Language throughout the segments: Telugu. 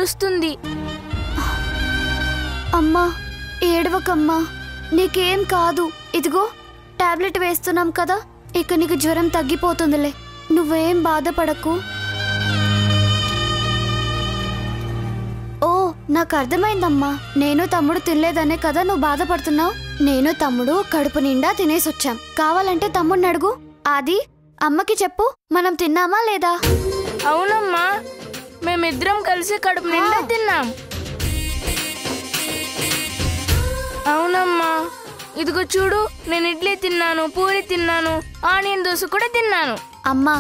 ఏడుస్తుంది. అమ్మా ఏడవకమ్మా, నీకేం కాదు. ఇదిగో టాబ్లెట్ వేస్తున్నాం కదా, ఇక నీకు జ్వరం తగ్గిపోతుందిలే. నువ్వేం బాధపడకు. ఓ నాకు అర్థమైందమ్మా, నేను తమ్ముడు తినలేదనే కదా నువ్వు బాధపడుతున్నావు. నేను తమ్ముడు కడుపు నిండా తినేసొచ్చాం. కావాలంటే తమ్ముడిని అడుగు. ఆది అమ్మకి చెప్పు, మనం తిన్నామా లేదా? అవునమ్మా, మేమిద్దరం కలిసి కడుపు నిండా తిన్నాం. అవునమ్మా, ఇదిగో చూడు, నేను ఇడ్లీ తిన్నాను, పూరి తిన్నాను, ఆనియన్ దోశ కూడా తిన్నాను. అమ్మా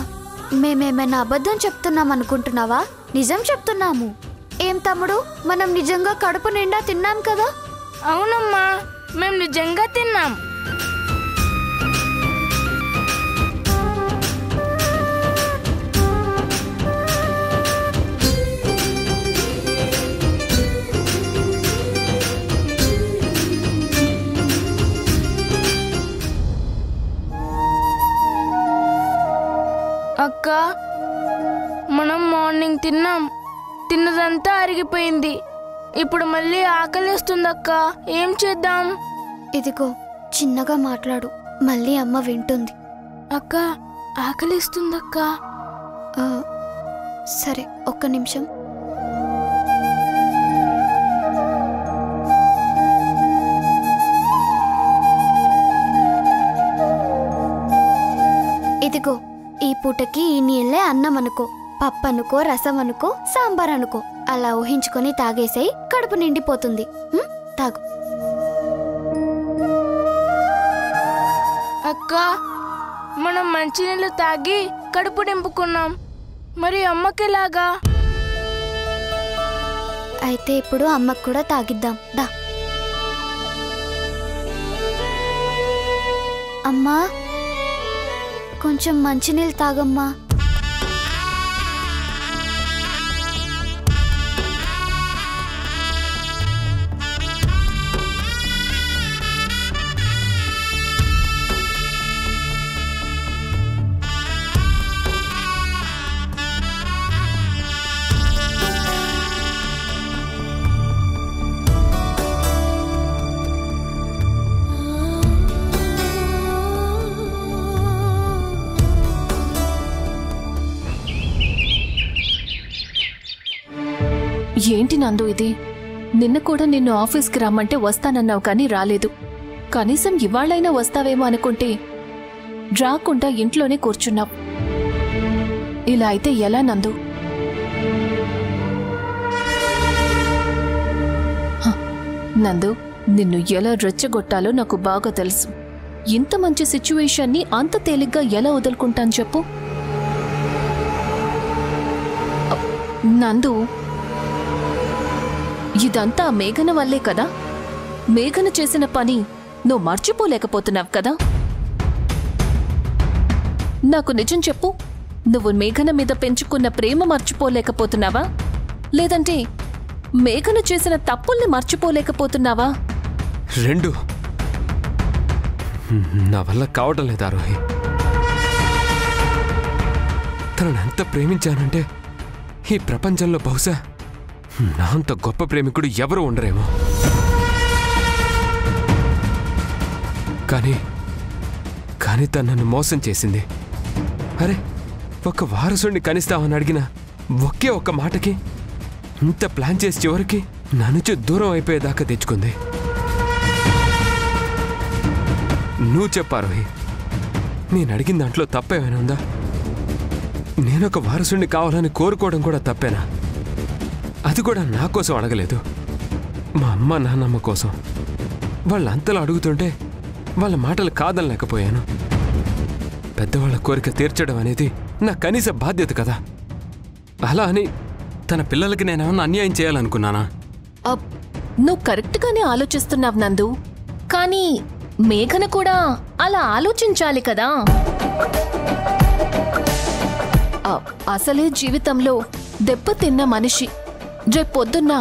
మేమేమైనా అబద్ధం చెప్తున్నాం అనుకుంటున్నావా? నిజం చెప్తున్నాము. ఏం తమ్ముడు, మనం నిజంగా కడుపు నిండా తిన్నాం కదా? అవునమ్మా, మేము నిజంగా తిన్నాం. అక్క, మనం మార్నింగ్ తిన్నాం, తిన్నదంతా అరిగిపోయింది. ఇప్పుడు మళ్ళీ ఆకలిస్తుందక్క, ఏం చేద్దాం? ఇదిగో చిన్నగా మాట్లాడు, మళ్ళీ అమ్మ వింటుంది. అక్క ఆకలిస్తుందక్క. సరే ఒక్క నిమిషం. ఇదిగో ఈ పూటకి ఈ నీళ్ళే అన్నం అనుకో, పప్పు అనుకో, రసం అనుకో, సాంబార్ అనుకో. అలా ఊహించుకొని తాగేసేయి, కడుపు నిండిపోతుంది. తాగు. అక్క, మనం మంచినీళ్ళు తాగి కడుపు నింపుకున్నాం, మరి అమ్మకిలాగా? అయితే ఇప్పుడు అమ్మకు కూడా తాగిద్దాం దా. అమ్మా కొంచెం మంచినీళ్ళు తాగమ్మా. ఏంటి నందు ఇది? నిన్న కూడా నిన్ను ఆఫీస్కి రమ్మంటే వస్తానన్నావు కానీ రాలేదు. కనీసం ఇవాళ్ళైనా వస్తావేమో అనుకుంటే రాకుండా ఇంట్లోనే కూర్చున్నావు. ఇలా అయితే ఎలా నందు? నందు, నిన్ను ఎలా రెచ్చగొట్టాలో నాకు బాగా తెలుసు. ఇంత మంచి సిచ్యువేషన్ని అంత తేలిగ్గా ఎలా వదులుకుంటాను చెప్పు? నందు, ఇదంతా మేఘన వల్లే కదా. మేఘన చేసిన పని నువ్వు మర్చిపోలేకపోతున్నావు కదా. నాకు నిజం చెప్పు, నువ్వు మేఘన మీద పెంచుకున్న ప్రేమ మర్చిపోలేకపోతున్నావా, లేదంటే మేఘన చేసిన తప్పుల్ని మర్చిపోలేకపోతున్నావా? రెండు. నా వల్ల కావడం లేదు ఆరోహి. తనను ఎంత ప్రేమించానంటే ఈ ప్రపంచంలో బహుశా నా అంత గొప్ప ప్రేమికుడు ఎవరు ఉండరేమో. కానీ తను నన్ను మోసం చేసింది. అరే, ఒక వారసుడిని కనిస్తామని అడిగిన ఒకే ఒక్క మాటకి ఇంత ప్లాన్ చేసి చివరికి నా నుంచి దూరం అయిపోయేదాకా తెచ్చుకుంది. నువ్వు చెప్పారోహి, నేను అడిగిన దాంట్లో తప్పేమైనా ఉందా? నేనొక వారసుడిని కావాలని కోరుకోవడం కూడా తప్పేనా? అది కూడా నా కోసం అడగలేదు, మా అమ్మ నాన్నమ్మ కోసం. వాళ్ళు అంతలా అడుగుతుంటే వాళ్ళ మాటలు కాదనలేకపోయాను. పెద్దవాళ్ళ కోరిక తీర్చడం అనేది నా కనీస బాధ్యత కదా. అలా అని తన పిల్లలకి నేనేమన్నా అన్యాయం చేయాలనుకున్నానా? నువ్వు కరెక్ట్గానే ఆలోచిస్తున్నావు నందు, కానీ మేఘన కూడా అలా ఆలోచించాలి కదా. అసలే జీవితంలో దెబ్బతిన్న మనిషి రేపొద్దున్న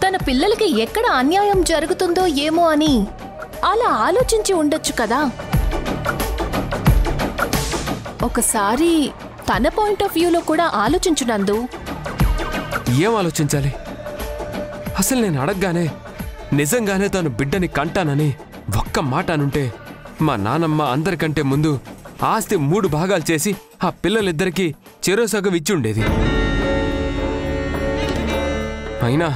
తన పిల్లలకి ఎక్కడ అన్యాయం జరుగుతుందో ఏమో అని అలా ఆలోచించి ఉండొచ్చు కదా. ఒకసారి తన పాయింట్ ఆఫ్ వ్యూలో కూడా ఆలోచించు నందు. ఏం ఆలోచించాలి? అసలు నేను అడగగానే నిజంగానే తను బిడ్డని కంటానని ఒక్క మాట అనుంటే మా నానమ్మ అందరికంటే ముందు ఆస్తి 3 భాగాలు చేసి ఆ పిల్లలిద్దరికీ చెరో సగం ఇచ్చి ఉండేది. అయినా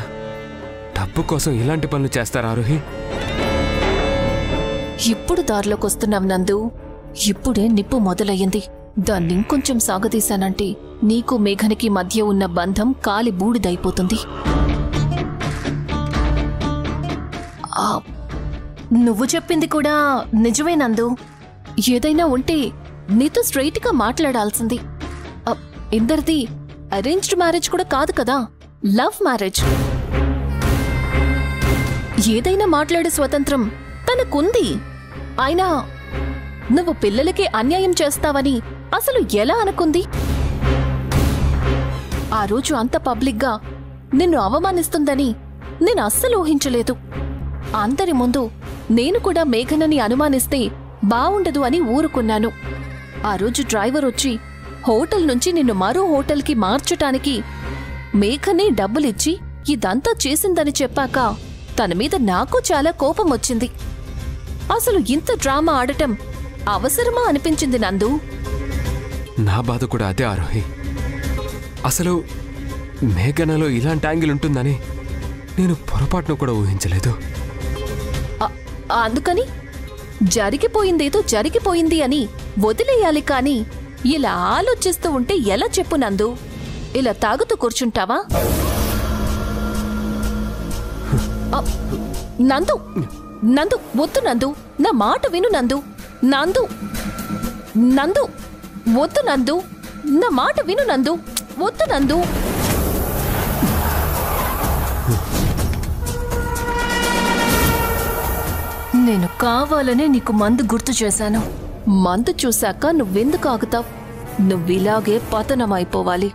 డబ్బు కోసం ఇలాంటి పనులు చేస్తారా ఆరోహి? ఇప్పుడు దారిలోకొస్తున్నాం నందు. ఇప్పుడే నిప్పు మొదలయ్యింది. దాన్ని ఇంకొంచెం సాగదీశానంటే నీకు మేఘనికి మధ్య ఉన్న బంధం కాలి బూడిదైపోతుంది. నువ్వు చెప్పింది కూడా నిజమే నందు. ఏదైనా ఉంటే నీతో స్ట్రైట్గా మాట్లాడాల్సింది. ఇందరిది అరేంజ్డ్ మ్యారేజ్ కూడా కాదు కదా, లవ్ మ్యారేజ్. ఏదైనా మాట్లాడే స్వతంత్రం తనకుంది. అయినా నువ్వు పిల్లలకి అన్యాయం చేస్తావని అసలు ఎలా అనుకుంది? ఆ రోజు అంత పబ్లిక్గా నిన్ను అవమానిస్తుందని నేను అస్సలు ఊహించలేదు. అందరి ముందు నేను కూడా మేఘనని అనుమానిస్తే బావుండదు అని ఊరుకున్నాను. ఆ రోజు డ్రైవర్ వచ్చి హోటల్ నుంచి నిన్ను మరో హోటల్కి మార్చటానికి మేఘనే డబ్బులిచ్చి ఇదంతా చేసిందని చెప్పాక తన మీద నాకు చాలా కోపం వచ్చింది. అసలు ఇంత డ్రామా ఆడటం అవసరమా అనిపించింది నందు. నా బాధ కూడా అదే ఆరోహి. అసలు మేఘనలో ఇలాంటి యాంగిల్ ఉంటుందని నేను పొరపాటును కూడా ఊహించలేదు. అందుకని జరిగిపోయిందేదో జరిగిపోయింది అని వదిలేయాలి. కాని ఇలా ఆలోచిస్తూ ఉంటే ఎలా చెప్పు నందు? ఇలా తాగుతూ కూర్చుంటావా? నందు నందు వద్దు నందు, నా మాట విను నందు. నందు నందు వద్దు నందు, నా మాట విను నందు. వద్దు నందు. నేను కావాలనే నీకు మందు గుర్తు చేశాను. మందు చూశాక నువ్వెందుకు ఆగుతావు? నువ్విలాగే పతనమైపోవాలి.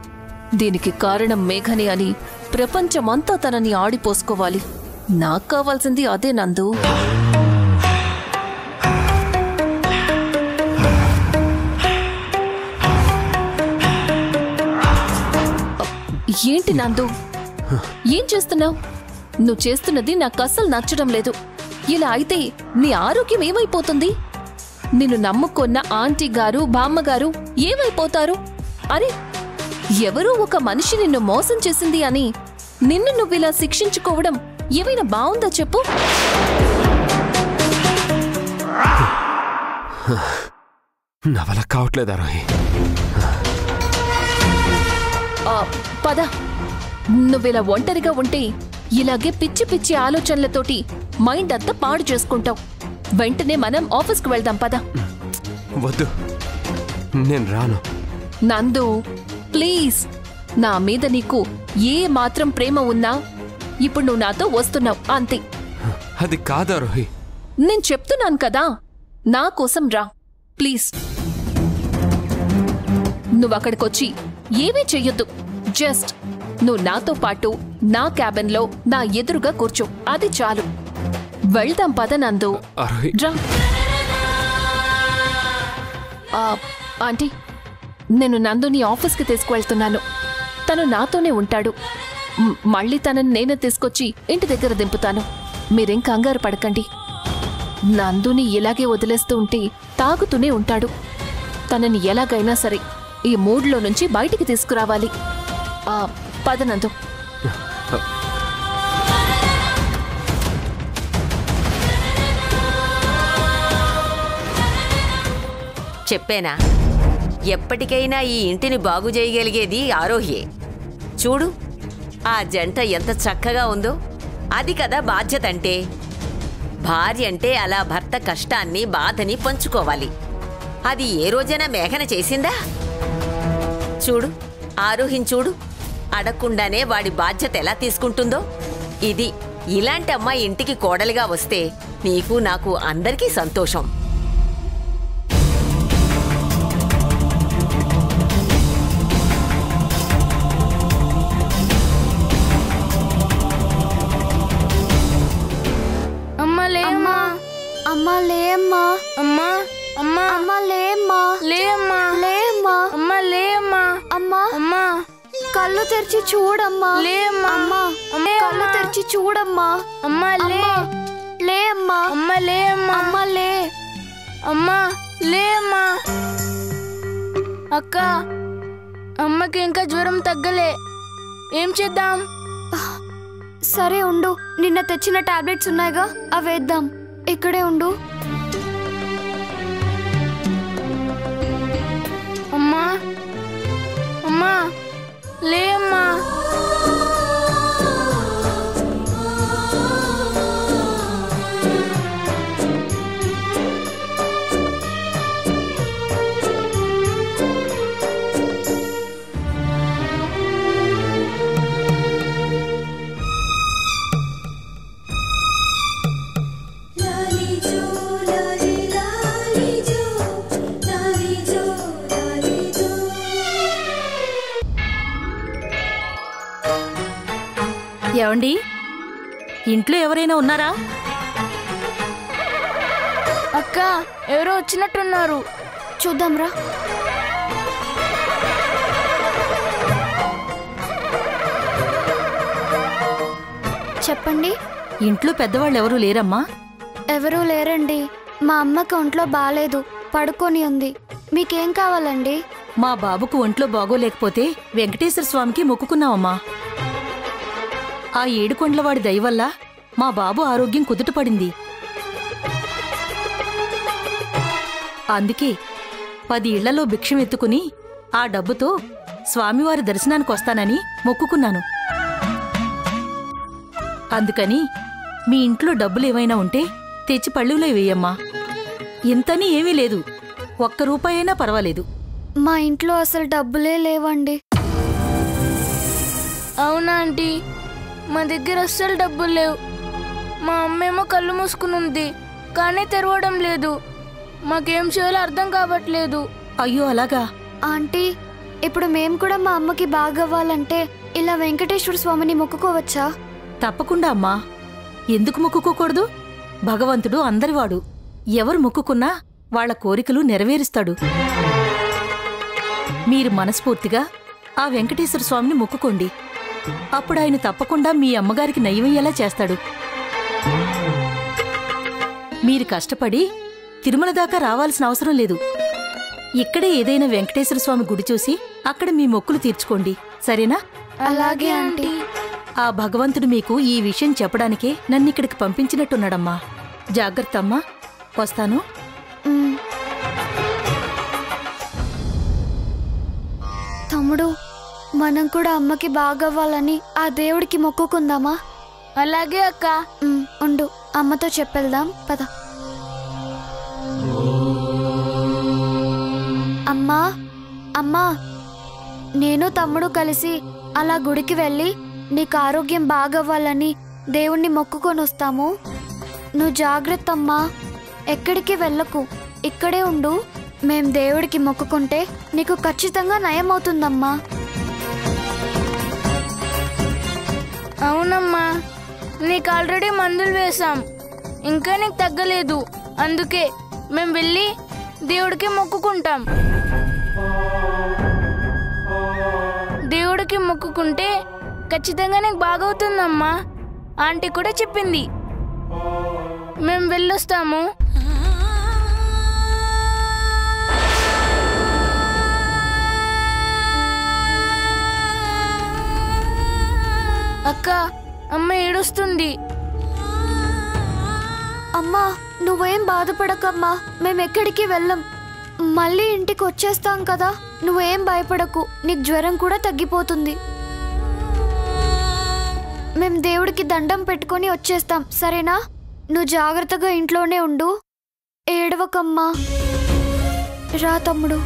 దీనికి కారణం మేఘని అని ప్రపంచమంతా తనని ఆడిపోసుకోవాలి. నాకు కావాల్సింది అదే నందు. ఏంటి నందు, ఏం చేస్తున్నావు? నువ్వు చేస్తున్నది నాకు అస్సలు నచ్చడం లేదు. ఇలా అయితే నీ ఆరోగ్యం ఏమైపోతుంది? నిన్ను నమ్ముకున్న ఆంటీ గారు బామ్మగారు ఏమైపోతారు? అరే, ఎవరో ఒక మనిషి నిన్ను మోసం చేసింది అని నిన్ను నువ్విలా శిక్షించుకోవడం ఏమైనా బావుందా చెప్పు? నా వల్ల కావట్లేదు ఆరోహి. పద, నువ్విలా ఒంటరిగా ఉంటే ఇలాగే పిచ్చి పిచ్చి ఆలోచనలతోటి మైండ్ అంతా పాడు చేసుకుంటావు. వెంటనే మనం ఆఫీస్కి వెళ్దాం పద. వద్దు, నేను రాను. నందు ప్లీజ్, నా మీద నీకు ఏ మాత్రం ప్రేమ ఉన్నా ఇప్పుడు నువ్వు నాతో వస్తున్నావు అంతే. అది కాదు ఆరోహి. నేను చెప్తున్నాను కదా, నా కోసం రా ప్లీజ్. నువ్వక్కడికొచ్చి ఏమీ చెయ్యొద్దు. జస్ట్ నువ్వు నాతో పాటు నా క్యాబిన్లో నా ఎదురుగా కూర్చో, అది చాలు. వెళ్దాం పద నందు. రా. ఆంటీ, నేను నందుని ఆఫీస్కి తీసుకువెళ్తున్నాను. తను నాతోనే ఉంటాడు. మళ్ళీ తనని నేనే తీసుకొచ్చి ఇంటి దగ్గర దింపుతాను. మీరేం కంగారు పడకండి. నందుని ఇలాగే వదిలేస్తూ ఉంటే తాగుతూనే ఉంటాడు. తనని ఎలాగైనా సరే ఈ మూడ్లో నుంచి బయటికి తీసుకురావాలి. పద నందు. చెప్పేనా, ఎప్పటికైనా ఈ ఇంటిని బాగు చేయగలిగేది ఆరోహ్యే. చూడు, ఆ జంట ఎంత చక్కగా ఉందో. అది కదా బాధ్యత అంటే. భార్య అంటే అలా భర్త కష్టాన్ని బాధని పంచుకోవాలి. అది ఏ రోజైనా మేఘన చేసిందా? చూడు, ఆరోహించూడు, అడగకుండానే వాడి బాధ్యత ఎలా తీసుకుంటుందో. ఇలాంటి అమ్మాయి ఇంటికి కోడలిగా వస్తే నీకు నాకు అందరికీ సంతోషం. అమ్మా లేమ్మా. అమ్మా లేమ్మా. అమ్మా అమ్మా అమ్మా లేమ్మా. లేమ్మా. లేమ్మా. అమ్మా లేమ్మా. అమ్మా. అమ్మా కళ్ళు తెరిచి చూడమ్మా. లే అమ్మా. అమ్మా లే కళ్ళు అమ్మా. తెరిచి చూడమ్మా. అమ్మా లే. లే అమ్మా. అమ్మా లే అమ్మా. అమ్మా లే. అమ్మా లే అమ్మా. అక్క, అమ్మకి ఇంకా జ్వరం తగ్గలే. ఏం చేద్దాం? సరే ఉండు, నిన్న తెచ్చిన టాబ్లెట్స్ ఉన్నాయిగా, అవి వేద్దాం. ఇక్కడే ఉండు. అమ్మా అమ్మా లే అమ్మా. ఏవండి, ఇంట్లో ఎవరైనా ఉన్నారా? అక్క, ఎవరో వచ్చినట్టున్నారు. చూద్దాంరా. చెప్పండి. ఇంట్లో పెద్దవాళ్ళు ఎవరూ లేరమ్మా? ఎవరూ లేరండి. మా అమ్మకి ఒంట్లో బాలేదు, పడుకొని ఉంది. మీకేం కావాలండి? మా బాబుకు ఒంట్లో బాగోలేకపోతే వెంకటేశ్వర స్వామికి మొక్కుకున్నామమ్మా. ఆ ఏడుకొండలవాడి దయ వల్ల మా బాబు ఆరోగ్యం కుదుటపడింది. అందుకే 10 ఇళ్లలో భిక్షం ఎత్తుకుని ఆ డబ్బుతో స్వామివారి దర్శనానికి వస్తానని మొక్కుకున్నాను. అందుకని మీ ఇంట్లో డబ్బులేమైనా ఉంటే తెచ్చి పళ్ళులో వేయమ్మా. ఇంతని ఏమీ లేదు, 1 రూపాయైనా పర్వాలేదు. మా ఇంట్లో అసలు డబ్బులే లేవండి. అవునా ఆంటీ? మా దగ్గర అస్సలు డబ్బులు లేవు. మా అమ్మేమో కళ్ళు మూసుకుని ఉంది, కానీ తెరవడం లేదు. మాకేం చేయాలో అర్థం కావట్లేదు. అయ్యో అలాగా? ఆంటీ, ఇప్పుడు మేము కూడా మా అమ్మకి బాగవ్వాలంటే ఇలా వెంకటేశ్వర స్వామిని మొక్కుకోవచ్చా? తప్పకుండా అమ్మా. ఎందుకు మొక్కుకోకూడదు? భగవంతుడు అందరివాడు. ఎవరు మొక్కుకున్నా వాళ్ల కోరికలు నెరవేరుస్తాడు. మీరు మనస్ఫూర్తిగా ఆ వెంకటేశ్వర స్వామిని మొక్కుకోండి. అప్పుడు ఆయన తప్పకుండా మీ అమ్మగారికి నయమయ్యేలా చేస్తాడు. మీరు కష్టపడి తిరుమల దాకా రావాల్సిన అవసరం లేదు. ఇక్కడే ఏదైనా వెంకటేశ్వర స్వామి గుడి చూసి అక్కడ మీ మొక్కులు తీర్చుకోండి, సరేనా? అలాగే ఆంటీ. ఆ భగవంతుడు మీకు ఈ విషయం చెప్పడానికే నన్నిక్కడికి పంపించినట్టున్నాడమ్మా. జాగ్రత్త అమ్మా, వస్తాను. తమ్ముడు, మనం కూడా అమ్మకి బాగవ్వాలని ఆ దేవుడికి మొక్కుకుందామా? అలాగే అక్క. ఉండు, అమ్మతో చెప్పేద్దాం, పద. అమ్మా, అమ్మా, నేను తమ్ముడు కలిసి అలా గుడికి వెళ్ళి నీకు ఆరోగ్యం బాగవ్వాలని దేవుణ్ణి మొక్కుకొని వస్తాము. నువ్వు జాగ్రత్త అమ్మా, ఎక్కడికి వెళ్ళకు, ఇక్కడే ఉండు. మేం దేవుడికి మొక్కుకుంటే నీకు ఖచ్చితంగా నయం అవుతుందమ్మా. అవునమ్మా, నీకు ఆల్రెడీ మందులు వేశాం, ఇంకా నీకు తగ్గలేదు. అందుకే మేము వెళ్ళి దేవుడికి మొక్కుకుంటాం. దేవుడికి మొక్కుకుంటే ఖచ్చితంగా నీకు బాగవుతుందమ్మా. ఆంటీ కూడా చెప్పింది. మేము వెళ్ళొస్తాము. అక్క, అమ్మ ఏడుస్తుంది. అమ్మా, నువ్వేం బాధపడకమ్మా, మేమెక్కడికి వెళ్ళం. మళ్ళీ ఇంటికి వచ్చేస్తాం కదా, నువ్వేం భయపడకు. నీకు జ్వరం కూడా తగ్గిపోతుంది. మేం దేవుడికి దండం పెట్టుకొని వచ్చేస్తాం, సరేనా? నువ్వు జాగ్రత్తగా ఇంట్లోనే ఉండు, ఏడవకమ్మా. రా తమ్ముడు.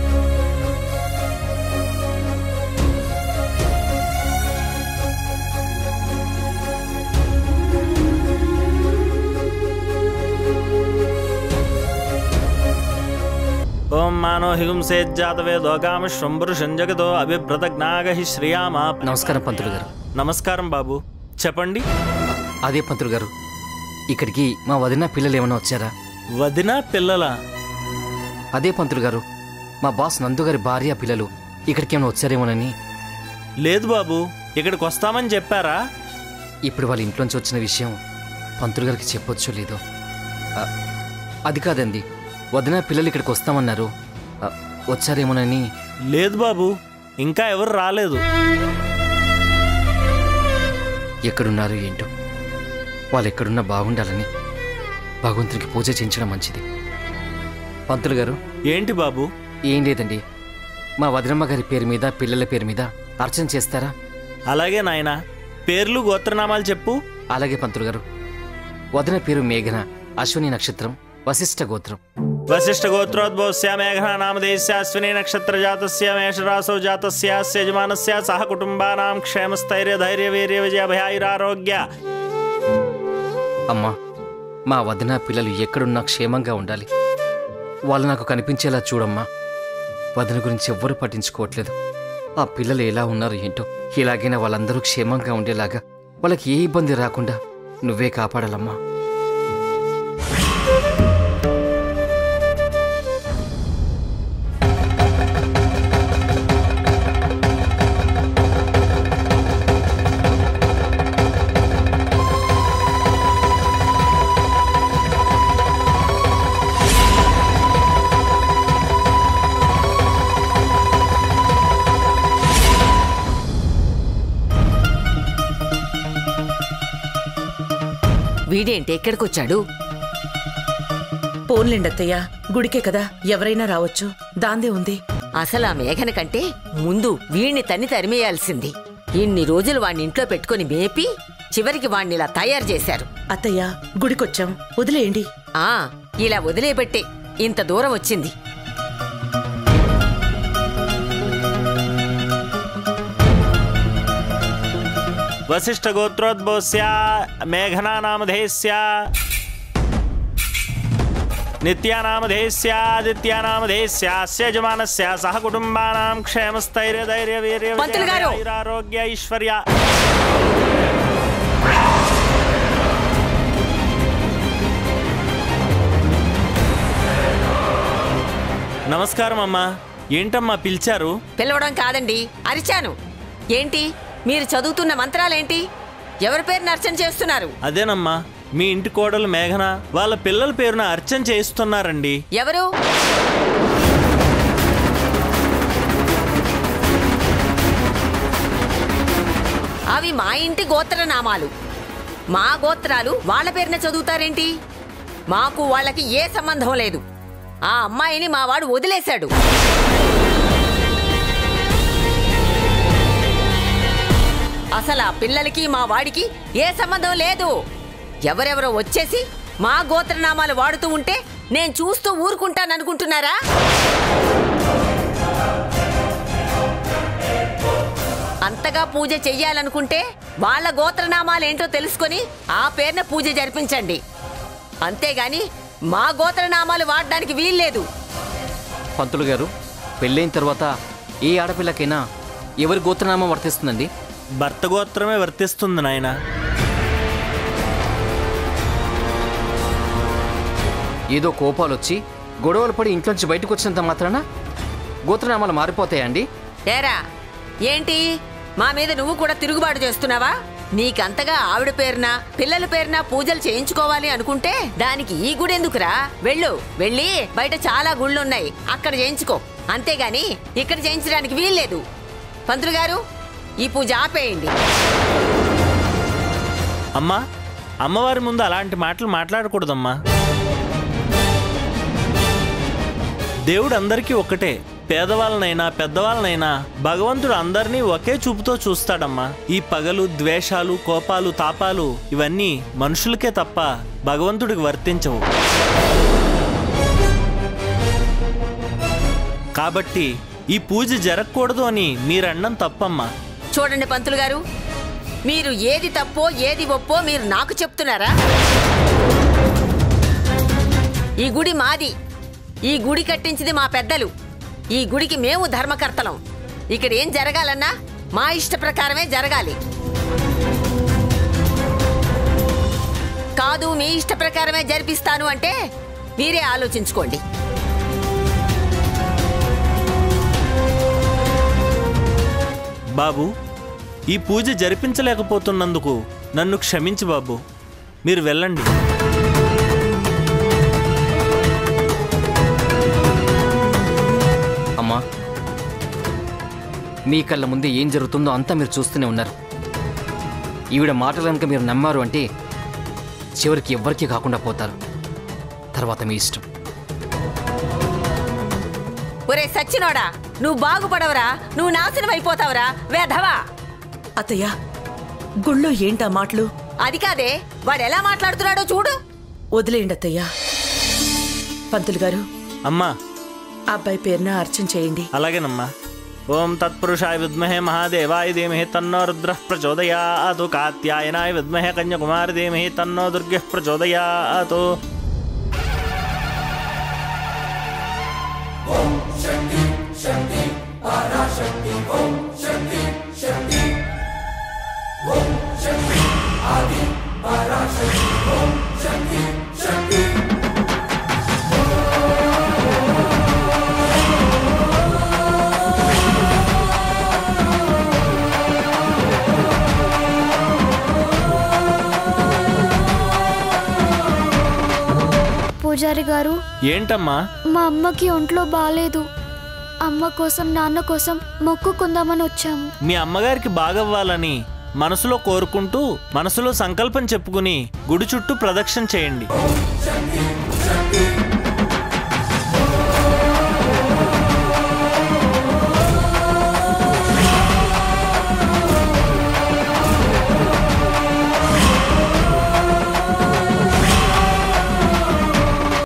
ఓం మానో హిగుంసేజ్జాతవేదోగామ శృంభృషం జగతో అభిభ్రతజ్ఞాగహి శ్రీయామ. నమస్కారం పంతులు గారు. నమస్కారం బాబు, చెప్పండి. అదే పంతులు గారు, ఇక్కడికి మా వదిన పిల్లలు ఏమైనా వచ్చారా? వదిన పిల్లల? అదే పంతులు గారు, మా బాస్ నందు గారి భార్య పిల్లలు ఇక్కడికి ఏమైనా వచ్చారేమోనని. లేదు బాబు, ఇక్కడికి వస్తామని చెప్పారా? ఇప్పుడు వాళ్ళ ఇంట్లోంచి వచ్చిన విషయం పంతులు గారికి చెప్పొచ్చో లేదో. అది కాదండి, వదిన పిల్లలు ఇక్కడికి వస్తామన్నారు. వచ్చారేమోనని. లేదు బాబు, ఇంకా ఎవరు రాలేదు. ఎక్కడున్నారు ఏంటో. వాళ్ళు ఎక్కడున్నా బాగుండాలని భగవంతునికి పూజ చేయించడం మంచిది. పంతులు గారు. ఏంటి బాబు? ఏం లేదండి, మా వదినమ్మ గారి పేరు మీద పిల్లల పేరు మీద అర్చన చేస్తారా? అలాగే నాయనా, పేర్లు గోత్రనామాలు చెప్పు. అలాగే పంతులు గారు. వదిన పేరు మేఘన, అశ్విని నక్షత్రం, వశిష్ఠ గోత్రం. వశిష్ఠ గోత్రోద్భవస్య మేఘనా నామధేయస్య అశ్విని నక్షత్ర జాతస్య మేషరాసౌ జాతస్య యజమానస్య సహ కుటుంబానాం క్షేమస్థైర్య ధైర్య వీర్య విజయ భయాయురారోగ్య. అమ్మా, మా వదిన పిల్లలు ఎక్కడున్నా క్షేమంగా ఉండాలి. వాళ్ళు నాకు కనిపించేలా చూడమ్మా. వదిన గురించి ఎవ్వరూ పట్టించుకోవట్లేదు. ఆ పిల్లలు ఎలా ఉన్నారు ఏంటో. ఇలాగైనా వాళ్ళందరూ క్షేమంగా ఉండేలాగా, వాళ్ళకి ఏ ఇబ్బంది రాకుండా నువ్వే కాపాడాలమ్మా. వీడేంటి ఎక్కడికొచ్చాడు? పోన్లేండత్తయ్య, గుడికే కదా, ఎవరైనా రావచ్చు, దాందే ఉంది. అసలు ఆ మేఘన కంటే ముందు వీణ్ణి తరిమేయాల్సింది. ఇన్ని రోజులు వాణ్ణి ఇంట్లో పెట్టుకుని మేపి చివరికి వాణ్ణి ఇలా తయారు చేశారు. అత్తయ్య, గుడికొచ్చాం, వదిలేయండి. ఇలా వదిలేబట్టే ఇంత దూరం వచ్చింది. వశిష్ఠ గోత్రోద్భవస్య మేఘనా నామధేయస్య నిత్యానామధేయస్య ఆదిత్యానామధేయస్య యజమానస్య సహ కుటుంబానాం క్షేమస్థైర్య ధైర్య వీర్య ఆరోగ్య ఐశ్వర్య. నమస్కారం అమ్మా. ఏంటమ్మా పిలిచారు? పిలవడం కాదండి, అరిచాను. ఏంటి మీరు చదువుతున్న మంత్రాలేంటి? ఎవరి పేరున అర్చన చేస్తున్నారు? అదేనమ్మా, మీ ఇంటి కోడలు మేఘన వాళ్ళ పిల్లల పేరున అర్చన చేస్తున్నారండి. ఎవరు? అవి మా ఇంటి గోత్రనామాలు. మా గోత్రాలు వాళ్ళ పేరున చదువుతారేంటి? మాకు వాళ్ళకి ఏ సంబంధం లేదు. ఆ అమ్మాయిని మా వాడు వదిలేశాడు. అసలు ఆ పిల్లలకి మా వాడికి ఏ సంబంధం లేదు. ఎవరెవరో వచ్చేసి మా గోత్రనామాలు వాడుతూ ఉంటే నేను చూస్తూ ఊరుకుంటాననుకుంటున్నారా? అంతగా పూజ చెయ్యాలనుకుంటే వాళ్ళ గోత్రనామాలేంటో తెలుసుకొని ఆ పేరున పూజ జరిపించండి. అంతేగాని మా గోత్రనామాలు వాడడానికి వీల్లేదు. పంతులు గారు, పెళ్ళైన తర్వాత ఏ ఆడపిల్లకైనా ఎవరి గోత్రనామం వర్తిస్తుందండి? భర్త గోత్రమే వర్తిస్తుంది నాయన. ఏదో కోపాలు వచ్చి గొడవలు పడి ఇంట్లోంచి బయటకు వచ్చినంత మాత్రాన గోత్రనామాలు మారిపోతాయండి? ఏరా, ఏంటి మా మీద నువ్వు కూడా తిరుగుబాటు చేస్తున్నావా? నీకంతగా ఆవిడ పేరున పిల్లల పేరున పూజలు చేయించుకోవాలి అనుకుంటే దానికి ఈ గుడి ఎందుకురా? వెళ్ళి బయట చాలా గుళ్ళున్నాయి, అక్కడ చేయించుకో. అంతేగాని ఇక్కడ చేయించడానికి వీల్లేదు. పంతులు గారు, ఈ పూజ ఆపేయండి. అమ్మా, అమ్మవారి ముందు అలాంటి మాటలు మాట్లాడకూడదమ్మా. దేవుడు అందరికీ ఒక్కటే. పేదవాళ్ళనైనా పెద్దవాళ్ళనైనా భగవంతుడు అందరినీ ఒకే చూపుతో చూస్తాడమ్మా. ఈ పగలు, ద్వేషాలు, కోపాలు, తాపాలు ఇవన్నీ మనుషులకే తప్ప భగవంతుడికి వర్తించవు. కాబట్టి ఈ పూజ జరగకూడదు అని మీరన్నం తప్పమ్మా. చూడండి పంతులు గారు, మీరు ఏది తప్పో ఏది ఒప్పో మీరు నాకు చెప్తున్నారా? ఈ గుడి మాది. ఈ గుడి కట్టించింది మా పెద్దలు. ఈ గుడికి మేము ధర్మకర్తలం. ఇక్కడ ఏం జరగాలన్నా మా ఇష్ట ప్రకారమే జరగాలి. కాదు మీ ఇష్ట ప్రకారమే జరిపిస్తాను అంటే మీరే ఆలోచించుకోండి. బాబు, ఈ పూజ జరిపించలేకపోతున్నందుకు నన్ను క్షమించు బాబు. మీరు వెళ్ళండి. అమ్మా, మీ కళ్ళ ముందే ఏం జరుగుతుందో అంతా మీరు చూస్తూనే ఉన్నారు. ఈవిడ మాటలు కనుక మీరు నమ్మారు అంటే చివరికి ఎవ్వరికీ కాకుండా పోతారు. తర్వాత మీ ఇష్టం. ఒరే సచ్చినోడా, నువ్వు బాగుపడవరా, నువ్వు నాశనం అయిపోతావరా వేధవా. అత్తయ్య, గుళ్ళో ఏంటా మాటలు? అది కాదే, వాడు ఎలా మాట్లాడుతున్నాడో చూడు. వదిలేయండి అత్తయ్య. పంతులు గారు, అమ్మా, అబ్బాయి పేరున అర్చన చేయండి. అలాగేనమ్మా. ఓం తత్పురుషాయ విద్మహే మహాదేవాయ ధీమహి తన్నో రుద్రః ప్రచోదయాతు. కాత్యాయనాయ విద్మహే కన్యాకుమారి ధీమహి తన్నో దుర్గః ప్రచోదయాతు. పూజారి గారు, ఏంటమ్మా? మా అమ్మకి ఒంట్లో బాలేదు. అమ్మ కోసం నాన్న కోసం మొక్కుకుందామని వచ్చాము. మీ అమ్మగారికి బాగవ్వాలని మనసులో కోరుకుంటూ మనసులో సంకల్పం చెప్పుకుని గుడి చుట్టూ ప్రదక్షిణ చేయండి.